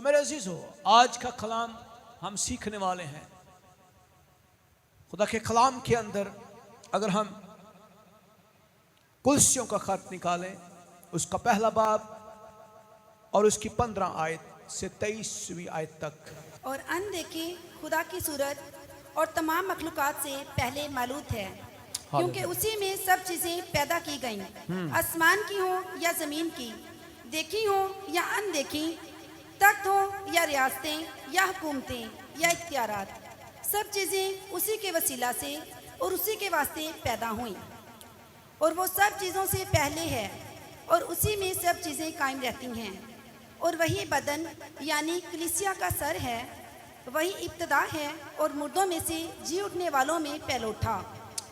सो मेरे अजीजों, आज का कलाम हम सीखने वाले हैं। खुदा के कलाम के अंदर अगर हम कुलसियों का खत निकालें, उसका पहला बाब और उसकी 15 आयत से 23वीं आयत तक। और अनदेखी खुदा की सूरत और तमाम मखलूकात से पहले मालूम है, क्योंकि उसी में सब चीज़ें पैदा की गईं, आसमान की हो या ज़मीन की, देखी हो या अनदेखी, तख्त हो या रियासतें या हुकूमतें या इख्तियारात, सब चीज़ें उसी के वसीला से और उसी के वास्ते पैदा हुई। और वो सब चीज़ों से पहले है और उसी में सब चीज़ें कायम रहती हैं। और वही बदन यानी कलीसिया का सर है, वही इब्तदा है और मुर्दों में से जी उठने वालों में पहलोठा,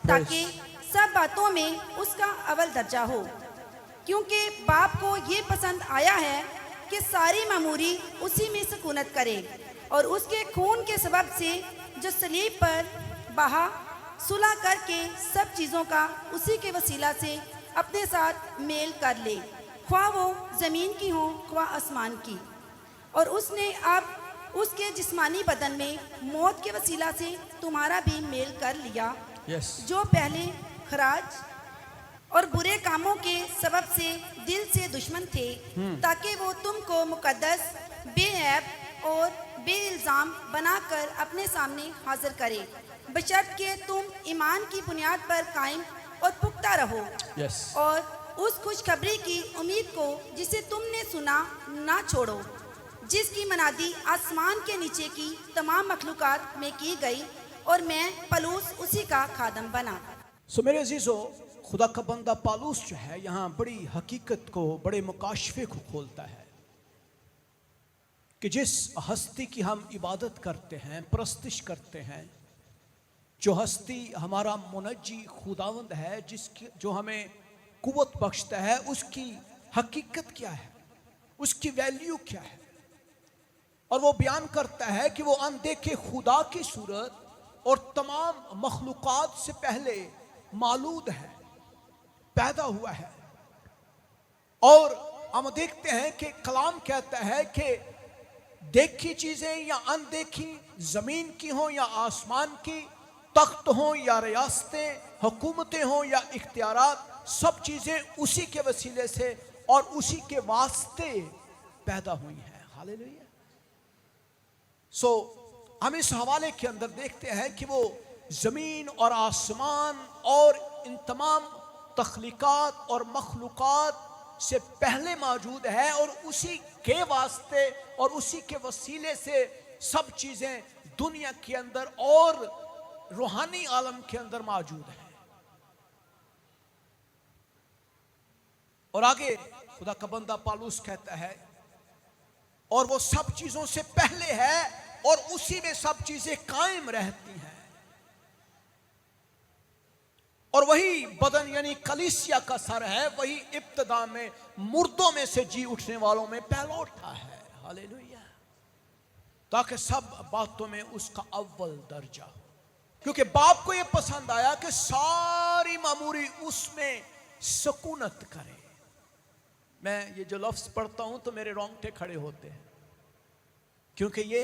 ताकि सब बातों में उसका अव्वल दर्जा हो। क्योंकि बाप को ये पसंद आया है कि सारी मामूरी उसी में सुकूनत करे और उसके खून के सबब से जो सलीब पर बहा सुलह करके सब चीज़ों का उसी के वसीला से अपने साथ मेल कर ले, ख्वाह वो ज़मीन की हो ख्वाह आसमान की। और उसने अब उसके जिस्मानी बदन में मौत के वसीला से तुम्हारा भी मेल कर लिया, जो पहले खराज और बुरे कामों के सबब से दिल से दुश्मन थे, ताकि वो तुमको मुकद्दस, बेऐब और बेइल्ज़ाम बनाकर अपने सामने हाजिर करे, बशर्ते तुम ईमान की बुनियाद पर कायम और पुख्ता रहो। और उस खुशखबरी की उम्मीद को जिसे तुमने सुना ना छोड़ो, जिसकी मनादी आसमान के नीचे की तमाम मखलूकात में की गई, और मैं पलूस उसी का खादम बना। सो मेरे अजीजों, खुदा का बंदा पालूस जो है यहाँ बड़ी हकीकत को, बड़े मुकाशफे को खोलता है कि जिस हस्ती की हम इबादत करते हैं, परस्तिश करते हैं, जो हस्ती हमारा मुनज्जी खुदावंद है, जिसकी जो हमें कुव्वत बख्शता है, उसकी हकीकत क्या है, उसकी वैल्यू क्या है। और वो बयान करता है कि वो अनदेखे खुदा की सूरत और तमाम मखलूकात से पहले मालूद है, पैदा हुआ है। और हम देखते हैं कि कलाम कहता है कि देखी चीजें या अनदेखी, जमीन की हो या आसमान की, तख्त हो या रियासतें, हुकूमतें हो या इख्तियारात, सब चीजें उसी के वसीले से और उसी के वास्ते पैदा हुई हैं। हालेलुया। सो हम इस हवाले के अंदर देखते हैं कि वो जमीन और आसमान और इन तमाम तख्लीकात और मखलूकात से पहले मौजूद है, और उसी के वास्ते और उसी के वसीले से सब चीजें दुनिया के अंदर और रूहानी आलम के अंदर मौजूद है। और आगे खुदा का बंदा पालूस कहता है, और वो सब चीजों से पहले है और उसी में सब चीजें कायम रहती हैं। और वही बदन यानी कलीसिया का सर है, वही इब्तिदा में मुर्दों में से जी उठने वालों में पहलौठा है। हालेलुया। ताकि सब बातों में उसका अव्वल दर्जा हो, क्योंकि बाप को यह पसंद आया कि सारी मामूरी उसमें सुकूनत करे। मैं ये जो लफ्ज पढ़ता हूं तो मेरे रोंगटे खड़े होते हैं, क्योंकि ये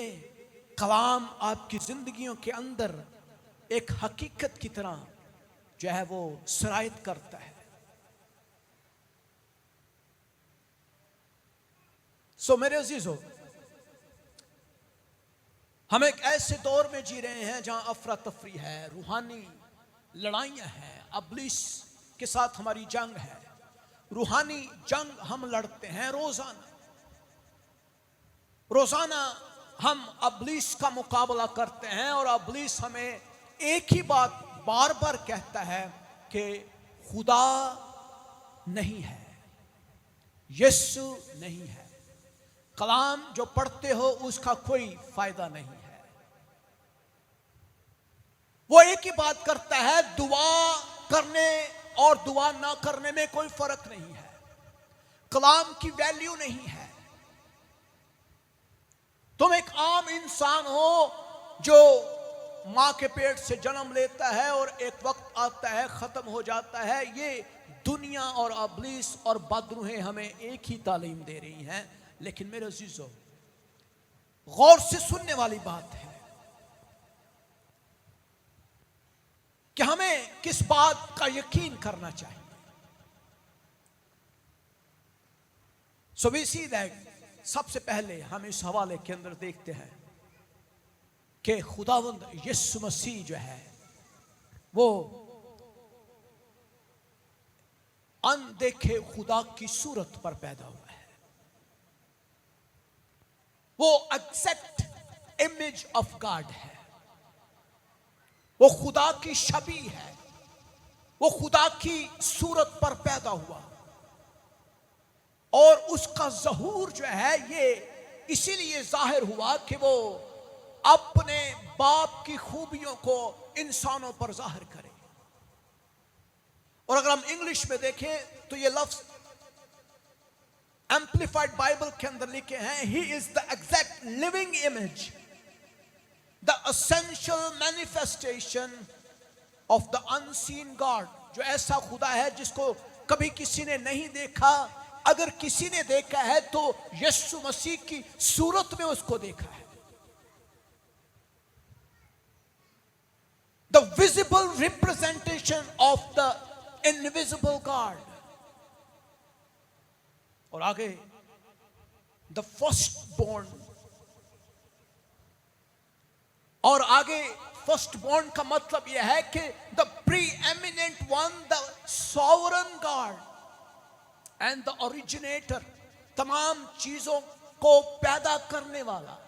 कलाम आपकी जिंदगियों के अंदर एक हकीकत की तरह जो है वो सरायत करता है। सो मेरे अजीजों, हम एक ऐसे दौर में जी रहे हैं जहां अफरा तफरी है, रूहानी लड़ाइयां हैं, अबलीस के साथ हमारी जंग है। रूहानी जंग हम लड़ते हैं रोजाना। रोजाना हम अबलीस का मुकाबला करते हैं, और अबलीस हमें एक ही बात बार बार कहता है कि खुदा नहीं है, यीशु नहीं है, कलाम जो पढ़ते हो उसका कोई फायदा नहीं है। वो एक ही बात करता है, दुआ करने और दुआ ना करने में कोई फर्क नहीं है, कलाम की वैल्यू नहीं है। तुम एक आम इंसान हो जो मां के पेट से जन्म लेता है और एक वक्त आता है खत्म हो जाता है। ये दुनिया और अबलीस और बदरूहें हमें एक ही तालीम दे रही हैं। लेकिन मेरे अजीजों, गौर से सुनने वाली बात है कि हमें किस बात का यकीन करना चाहिए। सो वी सी दैट, सबसे पहले हम इस हवाले के अंदर देखते हैं कि खुदावंद यीशु मसीह जो है वो अनदेखे खुदा की सूरत पर पैदा हुआ है। वो एग्जैक्ट इमेज ऑफ गॉड है, वो खुदा की छवि है, वो खुदा की सूरत पर पैदा हुआ और उसका ज़हूर जो है ये इसीलिए जाहिर हुआ कि वो अपने बाप की खूबियों को इंसानों पर जाहिर करे। और अगर हम इंग्लिश में देखें तो ये लफ्ज एम्प्लीफाइड बाइबल के अंदर लिखे हैं, he is the exact living image, the essential manifestation of the unseen God. जो ऐसा खुदा है जिसको कभी किसी ने नहीं देखा, अगर किसी ने देखा है तो यीशु मसीह की सूरत में उसको देखा है। The visible representation of the invisible God. और आगे द फर्स्ट बोर्न, और आगे फर्स्ट बोर्न का मतलब यह है कि the pre eminent one, the sovereign God and the originator. तमाम चीजों को पैदा करने वाला,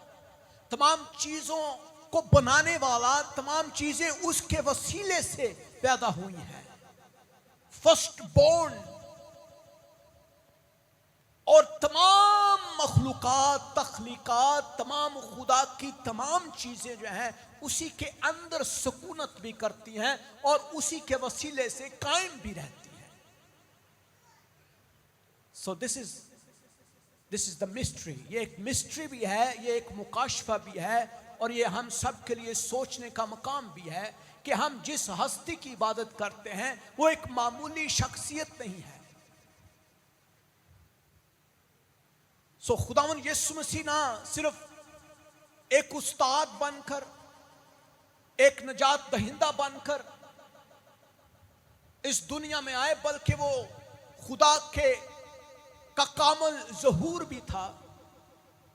तमाम चीजों को बनाने वाला, तमाम चीजें उसके वसीले से पैदा हुई हैं। First born. और तमाम मखलूकात, तख्लीकात, तमाम खुदा की तमाम चीजें जो हैं उसी के अंदर सुकूनत भी करती हैं और उसी के वसीले से कायम भी रहती हैं। So this is the mystery. ये एक मिस्ट्री भी है, ये एक मुकाशफा भी है, और ये हम सब के लिए सोचने का मकाम भी है कि हम जिस हस्ती की इबादत करते हैं वो एक मामूली शख्सियत नहीं है। सो खुदावन यीशु मसीह ना सिर्फ एक उस्ताद बनकर, एक नजात दहिंदा बनकर इस दुनिया में आए, बल्कि वो खुदा के का कामल ज़हूर भी था,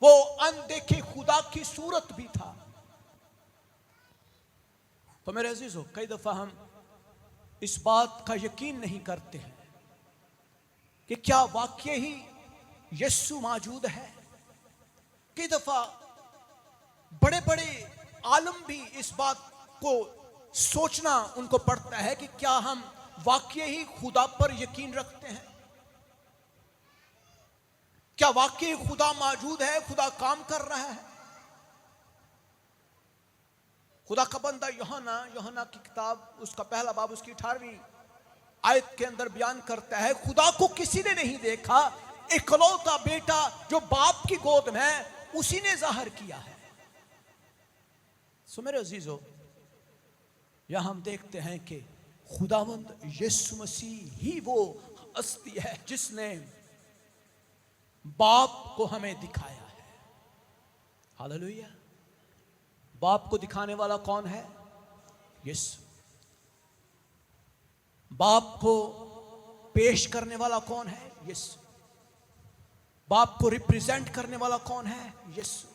वो अनदेखे खुदा की सूरत भी था। तो मेरे अजीजों, कई दफा हम इस बात का यकीन नहीं करते हैं कि क्या वाकई ही यीशु मौजूद है। कई दफा बड़े बड़े आलम भी इस बात को सोचना उनको पड़ता है कि क्या हम वाकई ही खुदा पर यकीन रखते हैं, क्या वाकई खुदा मौजूद है, खुदा काम कर रहा है। खुदा का बंदा यूहन्ना की किताब उसका पहला बाब उसकी 18वीं आयत के अंदर बयान करता है, खुदा को किसी ने नहीं देखा, इकलौता बेटा जो बाप की गोद में है उसी ने जाहिर किया है। सो मेरे अजीजों, यहां हम देखते हैं कि खुदावंद यीशु मसीह ही वो हस्ती है जिसने बाप को हमें दिखाया है। हालेलुया। बाप को दिखाने वाला कौन है? यीशु। बाप को पेश करने वाला कौन है? यीशु। बाप को रिप्रेजेंट करने वाला कौन है? यीशु।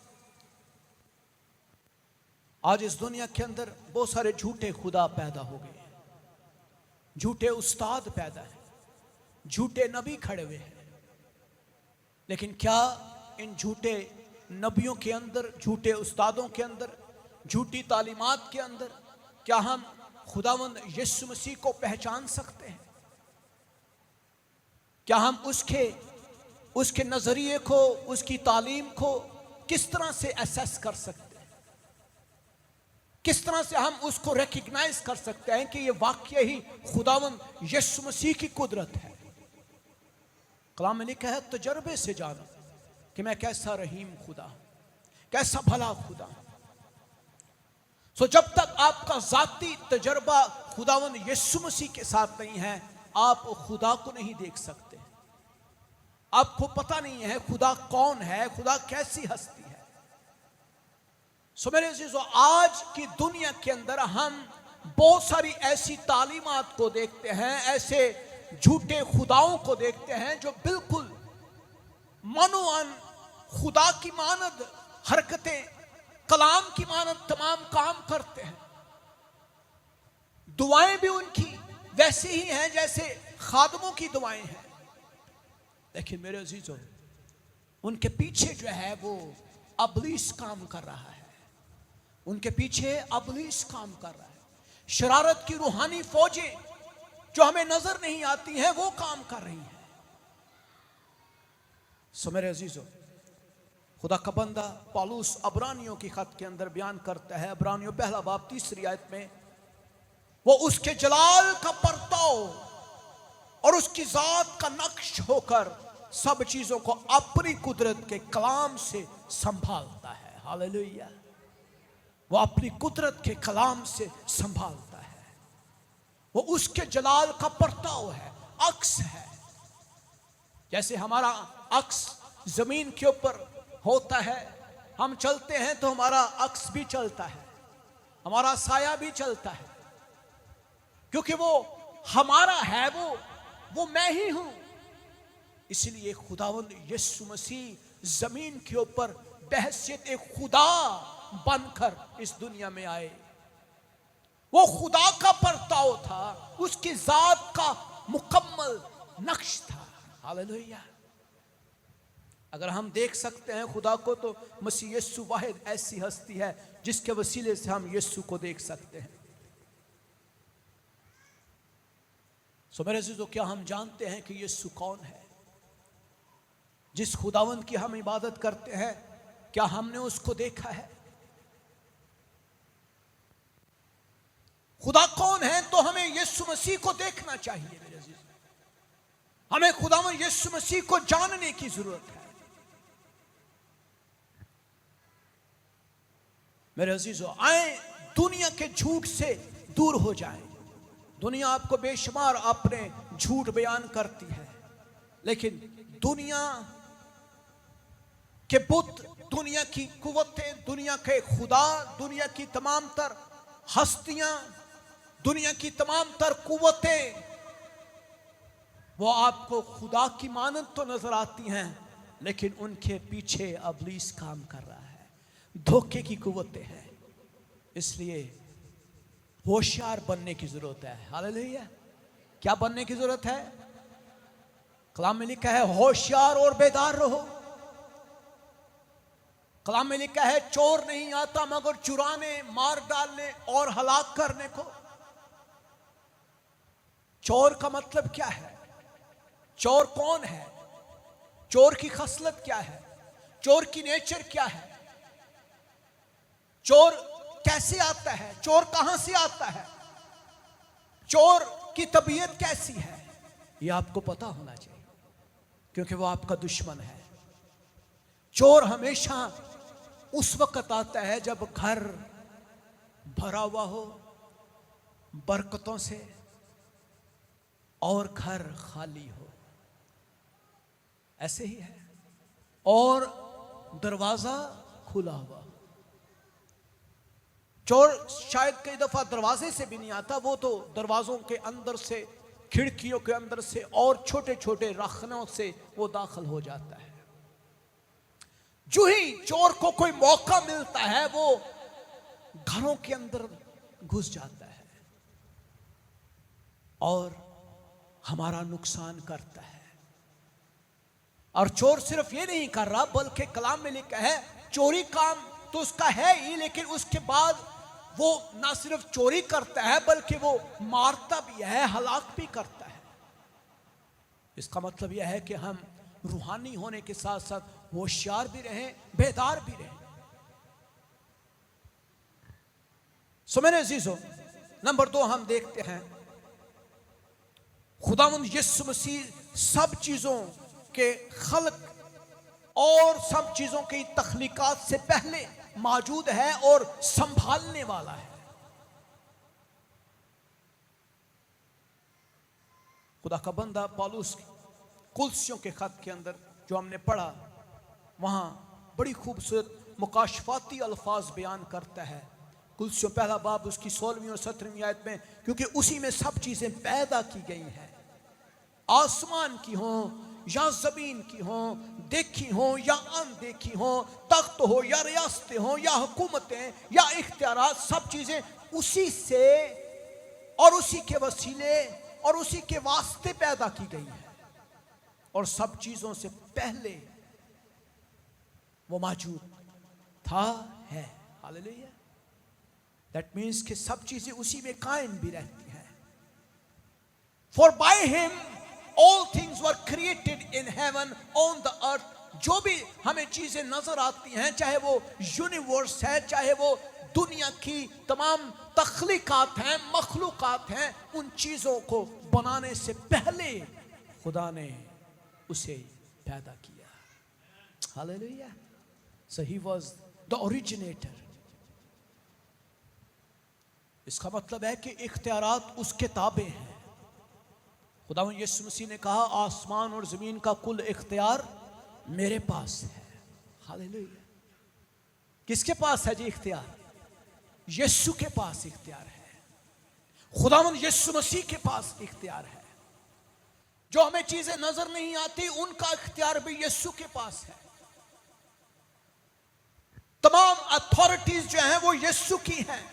आज इस दुनिया के अंदर बहुत सारे झूठे खुदा पैदा हो गए हैं, झूठे उस्ताद पैदा हैं, झूठे नबी खड़े हुए हैं। लेकिन क्या इन झूठे नबियों के अंदर, झूठे उस्तादों के अंदर, झूठी तालीमात के अंदर क्या हम खुदावंद यीशु मसीह को पहचान सकते हैं? क्या हम उसके नजरिए को, उसकी तालीम को किस तरह से एसेस कर सकते हैं? किस तरह से हम उसको रिकग्नाइज कर सकते हैं कि ये वाकई ही खुदावंद यीशु मसीह की कुदरत है? कलाम में लिखा है, तजर्बे से जानो कि मैं कैसा रहीम खुदा हूं, कैसा भला खुदा हूं। सो जब तक आपका जाती तजर्बा खुदावंद यीशु मसीह के साथ नहीं है, आप खुदा को नहीं देख सकते। आपको पता नहीं है खुदा कौन है, खुदा कैसी हस्ती है। सो मेरे अजीजों, आज की दुनिया के अंदर हम बहुत सारी ऐसी तालीमात को देखते हैं, ऐसे झूठे खुदाओं को देखते हैं जो बिल्कुल मनोअन खुदा की मानद हरकतें, कलाम की मानद तमाम काम करते हैं। दुआएं भी उनकी वैसी ही हैं जैसे खादमों की दुआएं हैं। लेकिन मेरे अजीजों, उनके पीछे जो है वो अबलीस काम कर रहा है। उनके पीछे अबलीस काम कर रहा है। शरारत की रूहानी फौजें जो हमें नजर नहीं आती हैं वो काम कर रही हैं। सो मेरे अजीजों, खुदा का बंदा पौलुस अब्रानियों की खत के अंदर बयान करता है, अब्रानियों पहला बाब 3 आयत में, वो उसके जलाल का परताव और उसकी जात का नक्श होकर सब चीजों को अपनी कुदरत के कलाम से संभालता है। हालेलुया। वो अपनी कुदरत के कलाम से संभालता है। वो उसके जलाल का परताव है, अक्स है। जैसे हमारा अक्स जमीन के ऊपर होता है, हम चलते हैं तो हमारा अक्स भी चलता है, हमारा साया भी चलता है, क्योंकि वो हमारा है, वो मैं ही हूं। इसलिए खुदावंद यीशु मसीह जमीन के ऊपर बहैसियत एक खुदा बनकर इस दुनिया में आए। वो खुदा का परताव था, उसकी जात का मुकम्मल नक्श था। हालेलुया। अगर हम देख सकते हैं खुदा को, तो मसीह यीशु वाहिद ऐसी हस्ती है जिसके वसीले से हम यीशु को देख सकते हैं। सो मेरे अजीजों, क्या हम जानते हैं कि यीशु कौन है? जिस खुदावंद की हम इबादत करते हैं, क्या हमने उसको देखा है? खुदा कौन है? तो हमें यीशु मसीह को देखना चाहिए। मेरे अजीज, हमें खुदावंद यीशु मसीह को जानने की जरूरत है। मेरे अजीजों, आए दुनिया के झूठ से दूर हो जाएं। दुनिया आपको बेशुमार अपने झूठ बयान करती है, लेकिन दुनिया के बुत, दुनिया की कुव्वतें, दुनिया के खुदा, दुनिया की तमाम तर हस्तियां, दुनिया की तमाम तर कुव्वतें, वो आपको खुदा की मानद तो नजर आती हैं, लेकिन उनके पीछे अबलीस काम कर रहा है, धोखे की कुव्वतें हैं। इसलिए होशियार बनने की जरूरत है। हालेलुया। क्या बनने की जरूरत है? कलाम में लिखा है होशियार और बेदार रहो। कलाम में लिखा है चोर नहीं आता मगर चुराने, मार डालने और हलाक करने को। चोर का मतलब क्या है? चोर कौन है? चोर की खसलत क्या है? चोर की नेचर क्या है? चोर कैसे आता है? चोर कहां से आता है? चोर की तबीयत कैसी है? यह आपको पता होना चाहिए, क्योंकि वो आपका दुश्मन है। चोर हमेशा उस वक्त आता है जब घर भरा हुआ हो बरकतों से और घर खाली हो। ऐसे ही है। और दरवाजा खुला हुआ। चोर शायद कई दफा दरवाजे से भी नहीं आता, वो तो दरवाजों के अंदर से, खिड़कियों के अंदर से और छोटे छोटे रखनों से वो दाखिल हो जाता है। जो ही चोर को कोई मौका मिलता है वो घरों के अंदर घुस जाता है और हमारा नुकसान करता है। और चोर सिर्फ ये नहीं कर रहा, बल्कि कलाम में लिखा है चोरी काम तो उसका है ही, लेकिन उसके बाद वो ना सिर्फ चोरी करता है बल्कि वो मारता भी है, हलाक भी करता है। इसका मतलब यह है कि हम रूहानी होने के साथ साथ होशियार भी रहें, बेदार भी रहें। सो मेरे अजीजों, नंबर 2 हम देखते हैं खुदावंद यीशु मसीह सब चीजों के खल्क और सब चीजों की तख्लीकात से पहले मौजूद है और संभालने वाला है। खुदा का बंदा पौलुस कुलसियों के खत के अंदर जो हमने पढ़ा, वहां बड़ी खूबसूरत मुकाशफाती अल्फाज बयान करता है। कुलसियों पहला बाब उसकी 16वीं और 17वीं आयत में, क्योंकि उसी में सब चीजें पैदा की गई हैं, आसमान की हो या जमीन की हो, देखी हो या अनदेखी हो, तख्त हो या रियासतें हो या हुकूमतें या इख्तियारात, सब चीजें उसी से और उसी के वसीले और उसी के वास्ते पैदा की गई है, और सब चीजों से पहले वो मौजूद था, है। हालेलुया। दैट मीन्स कि सब चीजें उसी में कायम भी रहती हैं। For by him all things were created in heaven on the earth. जो भी हमें चीजें नजर आती हैं, चाहे वो यूनिवर्स है, चाहे वो दुनिया की तमाम तख्लीकात हैं, मखलूकात हैं, उन चीजों को बनाने से पहले खुदा ने उसे पैदा किया। Hallelujah. So he was the originator. इसका मतलब है कि इख्तियारात उसके ताबे हैं। खुदावंद यीशु मसीह ने कहा, आसमान और जमीन का कुल इख्तियार मेरे पास है। हालेलुया। किसके पास है जी इख्तियार? यीशु के पास इख्तियार है। खुदावंद यीशु मसीह के पास इख्तियार है। जो हमें चीजें नजर नहीं आती, उनका इख्तियार भी यीशु के पास है। तमाम अथॉरिटीज जो हैं वो यीशु की हैं।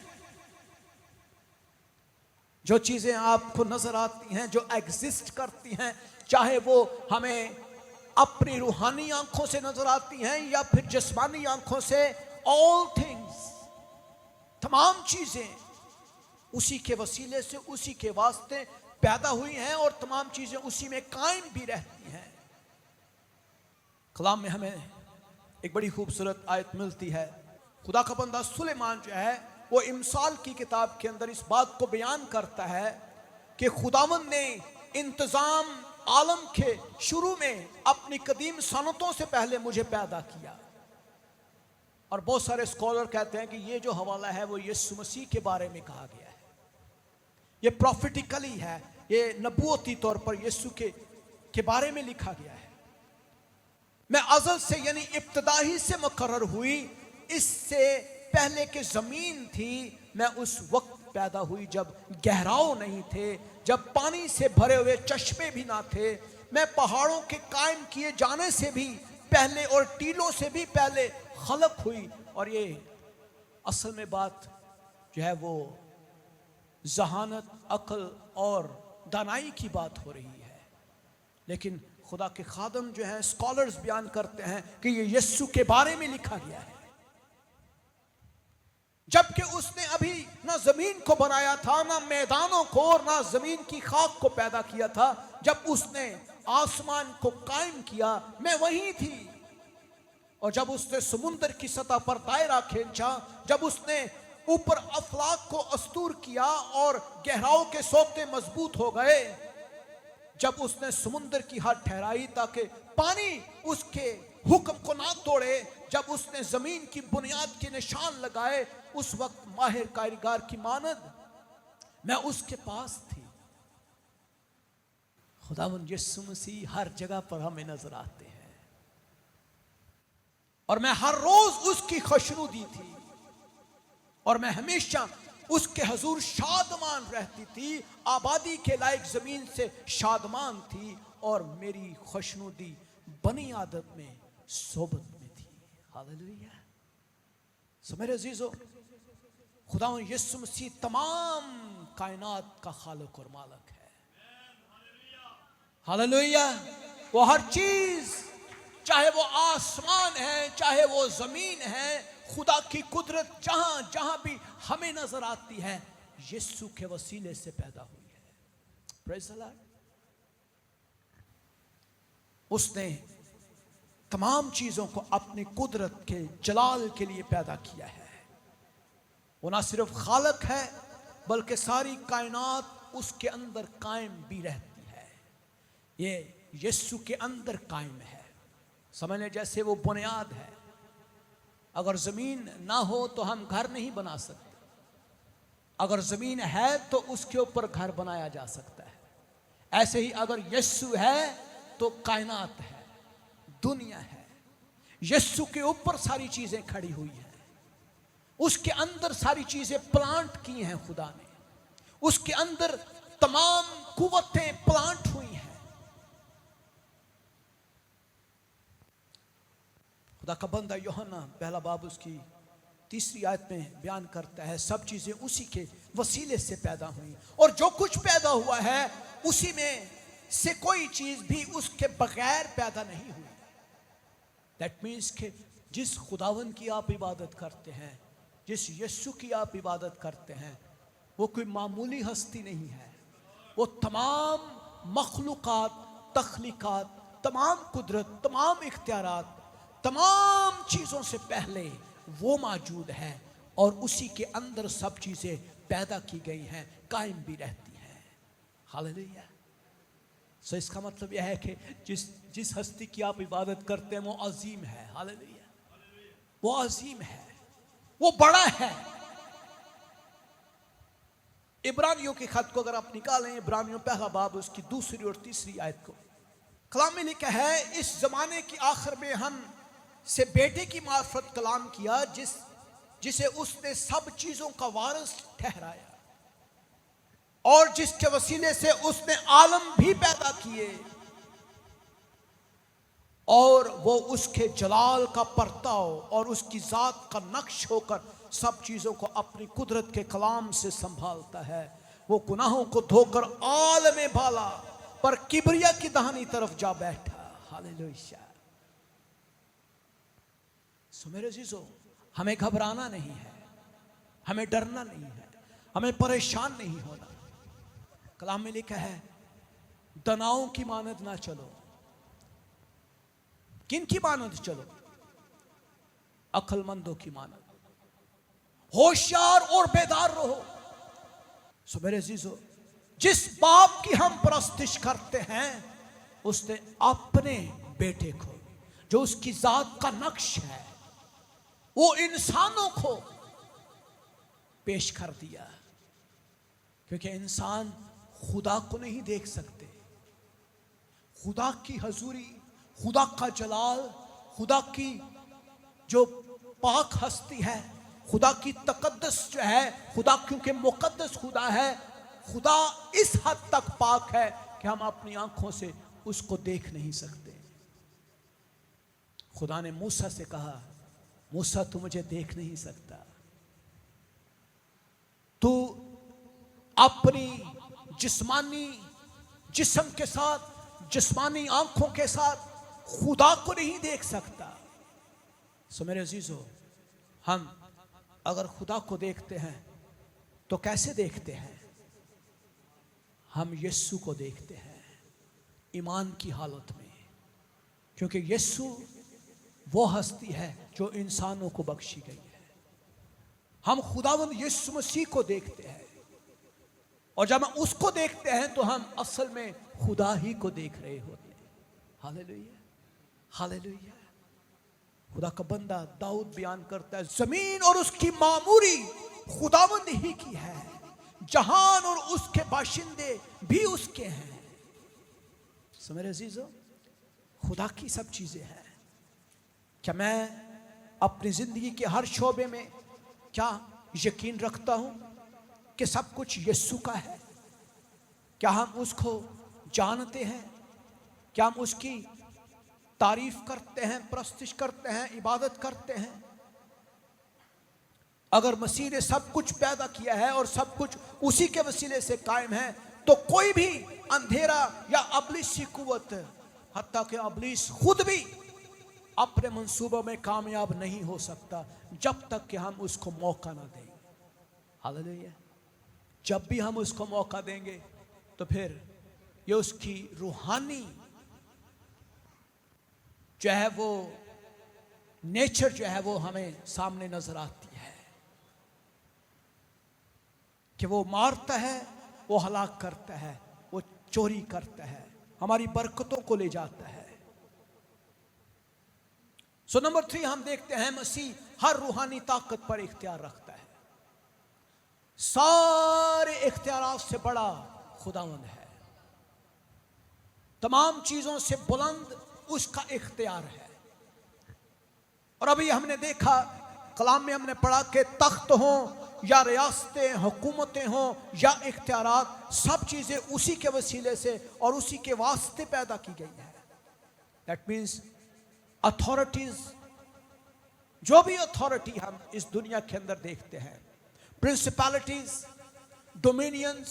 जो चीजें आपको नजर आती हैं, जो एग्जिस्ट करती हैं, चाहे वो हमें अपनी रूहानी आंखों से नजर आती हैं या फिर जिस्मानी आंखों से, ऑल थिंग्स, तमाम चीजें उसी के वसीले से, उसी के वास्ते पैदा हुई हैं, और तमाम चीजें उसी में कायम भी रहती हैं। कलाम में हमें एक बड़ी खूबसूरत आयत मिलती है। खुदा का बंदा सुलेमान जो है वो इमसाल की किताब के अंदर इस बात को बयान करता है कि खुदावंद ने इंतजाम आलम के शुरू में अपनी कदीम सनतों से पहले मुझे पैदा किया। और बहुत सारे स्कॉलर कहते हैं कि ये जो हवाला है वो यीशु मसीह के बारे में कहा गया है, ये प्रॉफिटिकली है, ये नबूवती तौर पर यीशु के बारे में लिखा गया है। मैं अज़ल से यानी इब्तिदाई से मुकर्रर हुई, इससे पहले के जमीन थी, मैं उस वक्त पैदा हुई जब गहराव नहीं थे, जब पानी से भरे हुए चश्मे भी ना थे। मैं पहाड़ों के कायम किए जाने से भी पहले और टीलों से भी पहले खलक हुई। और ये असल में बात जो है वो जहानत, अक्ल और दानाई की बात हो रही है। लेकिन खुदा के खादम जो हैं, स्कॉलर्स बयान करते हैं कि ये यीशु के बारे में लिखा गया है, जबकि उसने अभी ना जमीन को बनाया था, ना मैदानों को, और ना जमीन की खाक को पैदा किया था। जब उसने आसमान को कायम किया, मैं वहीं थी। और जब उसने समुंदर की सतह पर दायरा खींचा, जब उसने ऊपर अफलाक को अस्तूर किया और गहराओं के सोते मजबूत हो गए, जब उसने समुंदर की हद ठहराई ताकि पानी उसके हुक्म को ना तोड़े, जब उसने जमीन की बुनियाद के निशान लगाए, उस वक्त माहिर कारीगर की मानद मैं उसके पास थी। खुदावंद यीशु मसीह हर जगह पर हमें नजर आते हैं, और मैं हर रोज उसकी खुशनुदी थी, और मैं हमेशा उसके हजूर शादमान रहती थी, आबादी के लायक जमीन से शादमान थी, और मेरी खुशनुदी बनी आदत में, सोबत में थी। हालेलुया। सो मेरे अजीजों, खुदावंद यीशु मसीह तमाम कायनात का खालिक और मालिक है। हालेलुया। वो हर चीज, चाहे वो आसमान है, चाहे वो जमीन है, खुदा की कुदरत जहां जहां भी हमें नजर आती है, यीशु के वसीले से पैदा हुई है। Praise the Lord. उसने तमाम चीजों को अपनी कुदरत के जलाल के लिए पैदा किया है। वो ना सिर्फ खालक है, बल्कि सारी कायनात उसके अंदर कायम भी रहती है। ये यीशु के अंदर कायम है। समझ लें जैसे वो बुनियाद है। अगर जमीन ना हो तो हम घर नहीं बना सकते, अगर जमीन है तो उसके ऊपर घर बनाया जा सकता है। ऐसे ही अगर यीशु है तो कायनात है, दुनिया है। यीशु के ऊपर सारी चीजें खड़ी हुई हैं, उसके अंदर सारी चीजें प्लांट की हैं खुदा ने, उसके अंदर तमाम कुव्वतें प्लांट हुई हैं। खुदा का बंदा यूहन्ना पहला बाब उसकी 3री आयत में बयान करता है, सब चीजें उसी के वसीले से पैदा हुई और जो कुछ पैदा हुआ है उसी में से कोई चीज भी उसके बगैर पैदा नहीं हुई। दैट मीन्स कि जिस खुदावन की आप इबादत करते हैं, जिस यीशु की आप इबादत करते हैं, वो कोई मामूली हस्ती नहीं है। वो तमाम मखलूकात, तख्लीकात, तमाम कुदरत, तमाम इख्तियारात, तमाम चीज़ों से पहले वो मौजूद है और उसी के अंदर सब चीज़ें पैदा की गई हैं, कायम भी रहती हैं। हालेलुया। सो इसका मतलब यह है कि जिस हस्ती की आप इबादत करते हैं वो अजीम है। हालेलुया। वो अजीम है, वो बड़ा है। इब्रानियों के खत को अगर आप निकालें, इब्रानियों पहला बाब उसकी 2री और 3री आयत को, कलाम में लिखा है, इस जमाने की आखिर में हम से बेटे की मार्फत कलाम किया जिसे उसने सब चीजों का वारिस ठहराया और जिसके वसीले से उसने आलम भी पैदा किए और वो उसके जलाल का परताव और उसकी जात का नक्श होकर सब चीजों को अपनी कुदरत के कलाम से संभालता है। वो गुनाहों को धोकर आलम बाला पर किबरिया की दाहिनी तरफ जा बैठा। हालेलुया। सो मेरे अजीजों, हमें घबराना नहीं है, हमें डरना नहीं है, हमें परेशान नहीं होना। कलाम में लिखा है, दनाओं की मानद ना चलो। किन की मानद चलो? अक्लमंदों की मानद। होशियार और बेदार रहो। सो मेरे अजीजों, जिस बाप की हम परस्तिश करते हैं उसने अपने बेटे को, जो उसकी जात का नक्श है, वो इंसानों को पेश कर दिया, क्योंकि इंसान खुदा को नहीं देख सकते। खुदा की हजूरी, खुदा का जलाल, खुदा की जो पाक हस्ती है, खुदा की तकद्दस जो है, खुदा क्योंकि मुकद्दस खुदा है, खुदा इस हद तक पाक है कि हम अपनी आंखों से उसको देख नहीं सकते। खुदा ने मूसा से कहा, मूसा तू मुझे देख नहीं सकता, तू अपनी जिस्मानी जिस्म के साथ, जिस्मानी आंखों के साथ खुदा को नहीं देख सकता। सो मेरे अजीजों, हम अगर खुदा को देखते हैं तो कैसे देखते हैं? हम यीशु को देखते हैं ईमान की हालत में, क्योंकि यीशु वो हस्ती है जो इंसानों को बख्शी गई है। हम खुदावंद यीशु मसीह को देखते हैं और जब हम उसको देखते हैं तो हम असल में खुदा ही को देख रहे होते हैं। Hallelujah, hallelujah. खुदा का बंदा दाऊद बयान करता है, जमीन और उसकी मामूरी खुदावंद ही की है, जहान और उसके बाशिंदे भी उसके हैं। सो मेरे अजीजों, खुदा की सब चीजें हैं। क्या मैं अपनी जिंदगी के हर शोबे में क्या यकीन रखता हूं कि सब कुछ यीशु का है? क्या हम उसको जानते हैं? क्या हम उसकी तारीफ करते हैं, प्रस्तिश करते हैं, इबादत करते हैं? अगर मसीह ने सब कुछ पैदा किया है और सब कुछ उसी के वसीले से कायम है, तो कोई भी अंधेरा या अबलीसी कुव्वत, हत्ता कि अबलीस खुद भी अपने मंसूबों में कामयाब नहीं हो सकता जब तक कि हम उसको मौका ना दें। हालेलुया। जब भी हम उसको मौका देंगे तो फिर ये उसकी रूहानी जो है वो नेचर जो है वो हमें सामने नजर आती है कि वो मारता है, वो हलाक करता है, वो चोरी करता है, हमारी बरकतों को ले जाता है। सो नंबर 3 हम देखते हैं मसीह हर रूहानी ताकत पर इख्तियार रखता है। सारे इख्तियारात से बड़ा खुदावंद है, तमाम चीजों से बुलंद उसका इख्तियार है। और अभी हमने देखा, कलाम में हमने पढ़ा कि तख्त हों या रियासतें, हुकूमतें हों या इख्तियारात, सब चीज़ें उसी के वसीले से और उसी के वास्ते पैदा की गई है। दैट मीन्स अथॉरिटीज, जो भी अथॉरिटी हम इस दुनिया के अंदर देखते हैं, प्रिंसिपैलिटीज, डोमिनियंस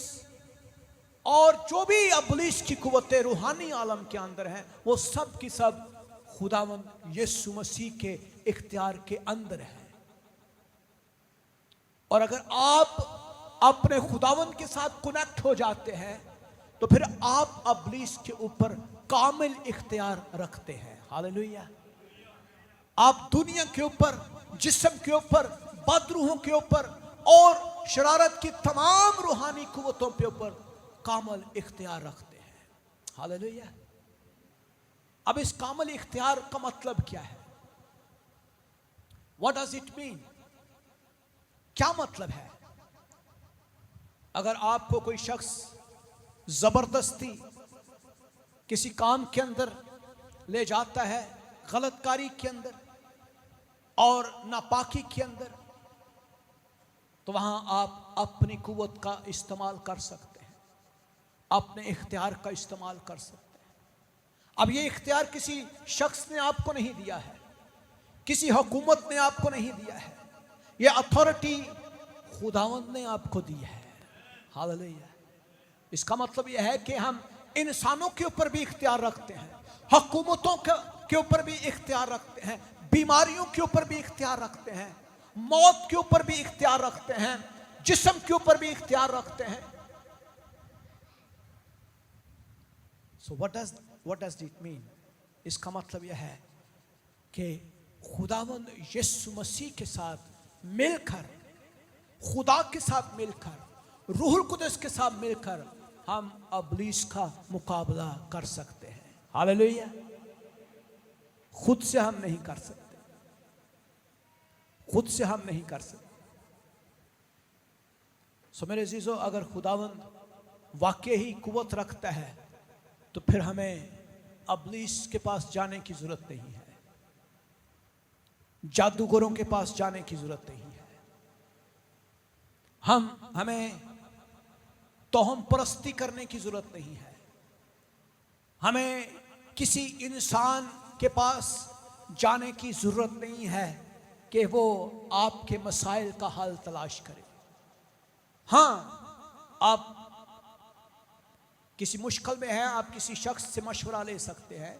और जो भी अबलीस की कुव्वतें रूहानी आलम के अंदर हैं, वो सब की सब खुदावंद यीशु मसीह के इख्तियार के अंदर है। और अगर आप अपने खुदावंद के साथ कनेक्ट हो जाते हैं तो फिर आप अबलीस के ऊपर कामिल इख्तियार रखते हैं। हालेलुया। आप दुनिया के ऊपर, जिस्म के ऊपर, बदरूहों के ऊपर और शरारत की तमाम रूहानी कुव्वतों के ऊपर कामिल इख्तियार रखते हैं। हालेलुया। अब इस कामिल इख्तियार का मतलब क्या है? What does it mean? क्या मतलब है? अगर आपको कोई शख्स जबरदस्ती किसी काम के अंदर ले जाता है, गलतकारी के अंदर और नापाकी के अंदर, तो वहां आप अपनी कुव्वत का इस्तेमाल कर सकते हैं, अपने इख्तियार का इस्तेमाल कर सकते हैं। अब ये इख्तियार किसी शख्स ने आपको नहीं दिया है, किसी हुकूमत ने आपको नहीं दिया है, ये अथॉरिटी खुदावंद ने आपको दी है। हालेलुया। इसका मतलब यह है कि हम इंसानों के ऊपर भी इख्तियार रखते हैं, हुकूमतों के ऊपर भी इख्तियार रखते हैं, बीमारियों के ऊपर भी इख्तियार रखते हैं, मौत के ऊपर भी इख्तियार रखते हैं, जिस्म के ऊपर भी इख्तियार रखते हैं। So what does it mean? इसका मतलब यह है कि खुदावंद यीशु मसीह के साथ मिलकर, खुदा के साथ मिलकर, रूहुल कुदस के साथ मिलकर हम अबलीस का मुकाबला कर सकते हैं। हालेलुया। खुद से हम नहीं कर सकते, खुद से हम नहीं कर सकते। सो मेरे अजीजों, अगर खुदावंद वाकई ही कुव्वत रखता है तो फिर हमें अबलीस के पास जाने की जरूरत नहीं है, जादूगरों के पास जाने की जरूरत नहीं है, हमें तोहम परस्ती करने की जरूरत नहीं है, हमें किसी इंसान के पास जाने की जरूरत नहीं है कि वो आपके मसाइल का हल तलाश करे। हाँ, आप किसी मुश्किल में हैं, आप किसी शख्स से मशवरा ले सकते हैं,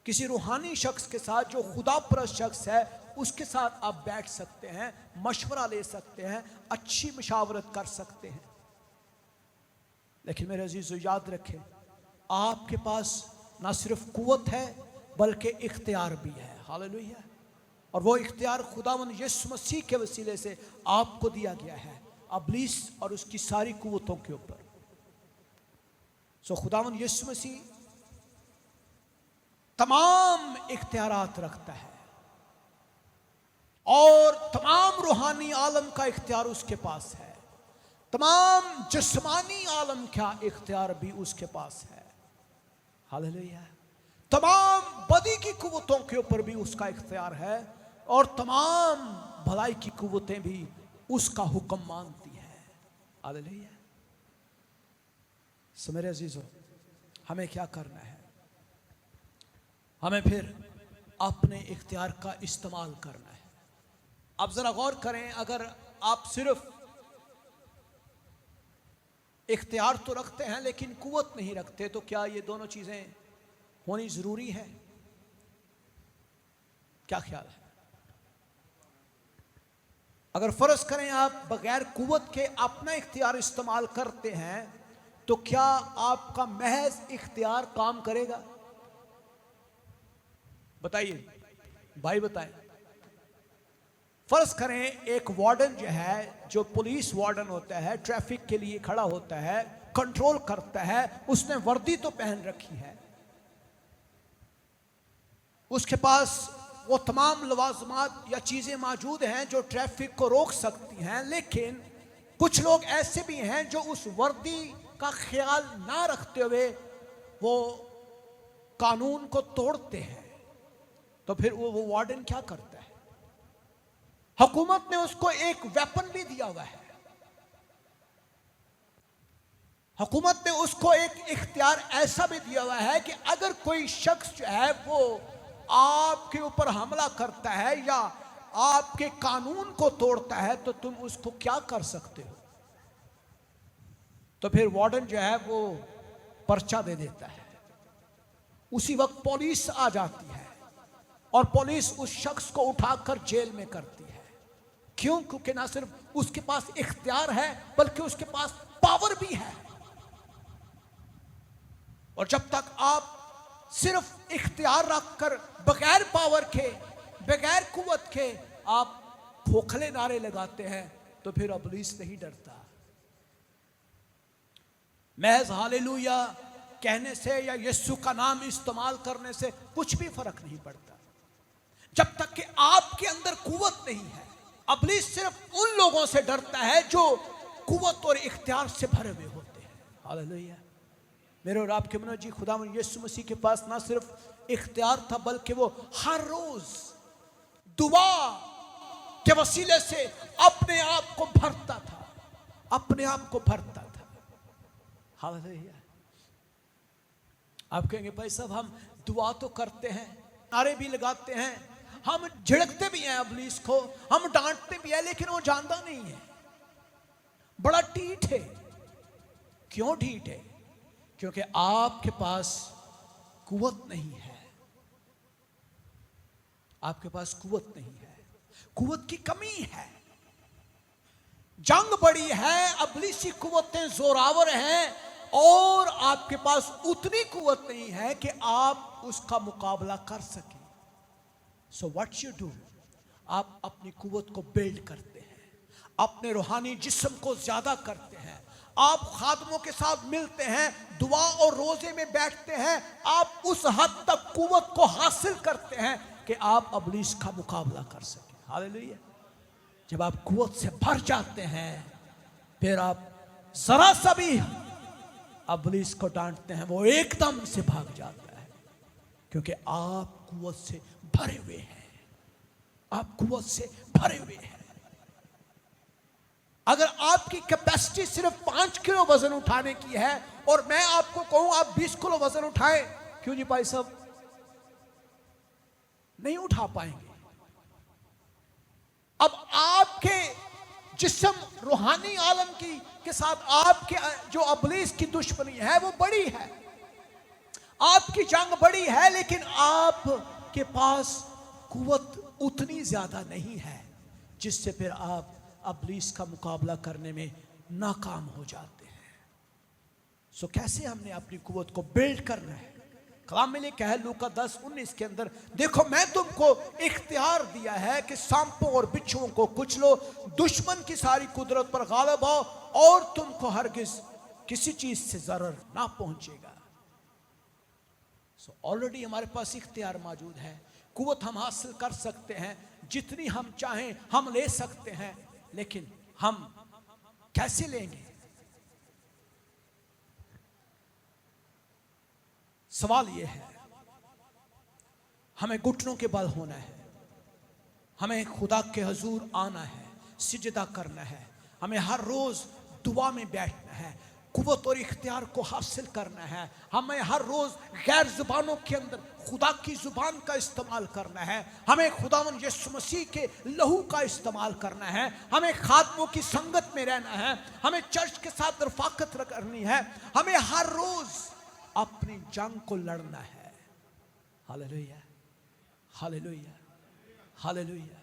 किसी रूहानी शख्स के साथ जो खुदा परस्त शख्स है उसके साथ आप बैठ सकते हैं, मशवरा ले सकते हैं, अच्छी मशावरत कर सकते हैं। लेकिन मेरे अजीजों, याद रखें, आपके पास ना सिर्फ कुव्वत है बल्कि इख्तियार भी है। हालेलुया। और वो इख्तियार खुदावंद यीशु मसीह के वसीले से आपको दिया गया है अबलीस और उसकी सारी कुव्वतों के ऊपर। सो खुदावंद यीशु मसीह तमाम इख्तियारात रखता है और तमाम रूहानी आलम का इख्तियार उसके पास है, तमाम जिस्मानी आलम का इख्तियार भी उसके पास है। हालेलुया। तमाम बदी की कुव्वतों के ऊपर भी उसका इख्तियार है और तमाम भलाई की कुव्वतें भी उसका हुक्म मानती है। हालेलुया। सो मेरे अजीजों, हमें क्या करना है? हमें फिर अपने इख्तियार का इस्तेमाल करना है। अब जरा गौर करें, अगर आप सिर्फ इख्तियार तो रखते हैं लेकिन कुव्वत नहीं रखते, तो क्या ये दोनों चीजें होनी जरूरी है? क्या ख्याल है? अगर फर्ज करें आप बगैर कुव्वत के अपना इख्तियार इस्तेमाल करते हैं, तो क्या आपका महज इख्तियार काम करेगा? बताइए भाई, बताएं। फर्ज करें एक वार्डन जो है, जो पुलिस वार्डन होता है, ट्रैफिक के लिए खड़ा होता है, कंट्रोल करता है, उसने वर्दी तो पहन रखी है, उसके पास वो तमाम लवाजमात या चीजें मौजूद हैं जो ट्रैफिक को रोक सकती हैं, लेकिन कुछ लोग ऐसे भी हैं जो उस वर्दी का ख्याल ना रखते हुए वो कानून को तोड़ते हैं। तो फिर वो वार्डन क्या करता है? हुकूमत ने उसको एक वेपन भी दिया हुआ है। हुकूमत ने उसको एक इख्तियार ऐसा भी दिया हुआ है कि अगर कोई शख्स जो है वो आपके ऊपर हमला करता है या आपके कानून को तोड़ता है तो तुम उसको क्या कर सकते हो? तो फिर वार्डन जो है वो पर्चा दे देता है। उसी वक्त पुलिस आ जाती है और पुलिस उस शख्स को उठाकर जेल में करती है। क्यों? क्योंकि ना सिर्फ उसके पास इख्तियार है बल्कि उसके पास पावर भी है। और जब तक आप सिर्फ इख्तियार रखकर बगैर पावर के, बगैर कुव्वत के आप खोखले नारे लगाते हैं तो फिर इब्लीस नहीं डरता। महज हालेलुया कहने से या यीशु का नाम इस्तेमाल करने से कुछ भी फर्क नहीं पड़ता जब तक कि आपके अंदर कुव्वत नहीं है। इब्लीस सिर्फ उन लोगों से डरता है जो कुव्वत और इख्तियार से भरे हुए होते हैं। हालेलुया। मेरे और आपके मुनज्जी खुदावंद यीशु मसीह के पास ना सिर्फ इख्तियार था बल्कि वो हर रोज दुआ के वसीले से अपने आप को भरता था, अपने आप को भरता था। हालेलुया। आप कहेंगे भाई साहब हम दुआ तो करते हैं, नारे भी लगाते हैं, हम झिड़कते भी हैं इब्लीस को, हम डांटते भी हैं, लेकिन वो जानता नहीं है, बड़ा ढीठ है। क्यों ढीठ है? क्योंकि आपके पास कुव्वत नहीं है। आपके पास कुव्वत नहीं है, कुव्वत की कमी है। जंग बड़ी है, इब्लीसी कुव्वतें जोरावर हैं और आपके पास उतनी कुव्वत नहीं है कि आप उसका मुकाबला कर सकें। सो व्हाट यू डू, आप अपनी कुव्वत को बिल्ड करते हैं, अपने रूहानी जिस्म को ज्यादा करते हैं। आप खादमों के साथ मिलते हैं, दुआ और रोजे में बैठते हैं, आप उस हद तक कुव्वत को हासिल करते हैं कि आप इब्लीस का मुकाबला कर सकें। हालेलुया। जब आप कुव्वत से भर जाते हैं फिर आप जरा सा भी इब्लीस को डांटते हैं वो एकदम से भाग जाता है, क्योंकि आप कुव्वत से भरे हुए हैं, आप कुव्वत से भरे हुए हैं। अगर आपकी कैपेसिटी सिर्फ 5 किलो वजन उठाने की है और मैं आपको कहूं आप 20 किलो वजन उठाएं, क्यों जी भाई साहब? नहीं उठा पाएंगे। अब आपके जिस्म रूहानी आलम की के साथ आपके जो इब्लीस की दुश्मनी है वो बड़ी है, आपकी जंग बड़ी है, लेकिन आपके पास कुव्वत उतनी ज्यादा नहीं है जिससे फिर आप इब्लीस का मुकाबला करने में नाकाम हो जाते हैं। सो कैसे हमने अपनी कुव्वत को बिल्ड करना है? कलाम में लिखा है लूका 10:19 के अंदर, देखो मैं तुमको इख्तियार दिया है कि सांपों और बिच्छुओं को कुचलो, दुश्मन की सारी कुदरत पर गालिब आओ और तुमको हरगिज किसी चीज से जरर ना पहुंचेगा। सो ऑलरेडी हमारे पास इख्तियार मौजूद है, कुव्वत हम हासिल कर सकते हैं, जितनी हम चाहें हम ले सकते हैं, लेकिन हम कैसे लेंगे? सवाल यह है, हमें घुटनों के बल होना है, हमें खुदा के हजूर आना है, सिजदा करना है, हमें हर रोज दुआ में बैठना है, कुव्वत और इख्तियार को हासिल करना है, हमें हर रोज गैर जुबानों के अंदर खुदा की जुबान का इस्तेमाल करना है, हमें खुदावंद यीशु मसीह के लहू का इस्तेमाल करना है, हमें खादमों की संगत में रहना है, हमें चर्च के साथ रफाकत करनी है, हमें हर रोज अपनी जंग को लड़ना है। Hallelujah, hallelujah, hallelujah.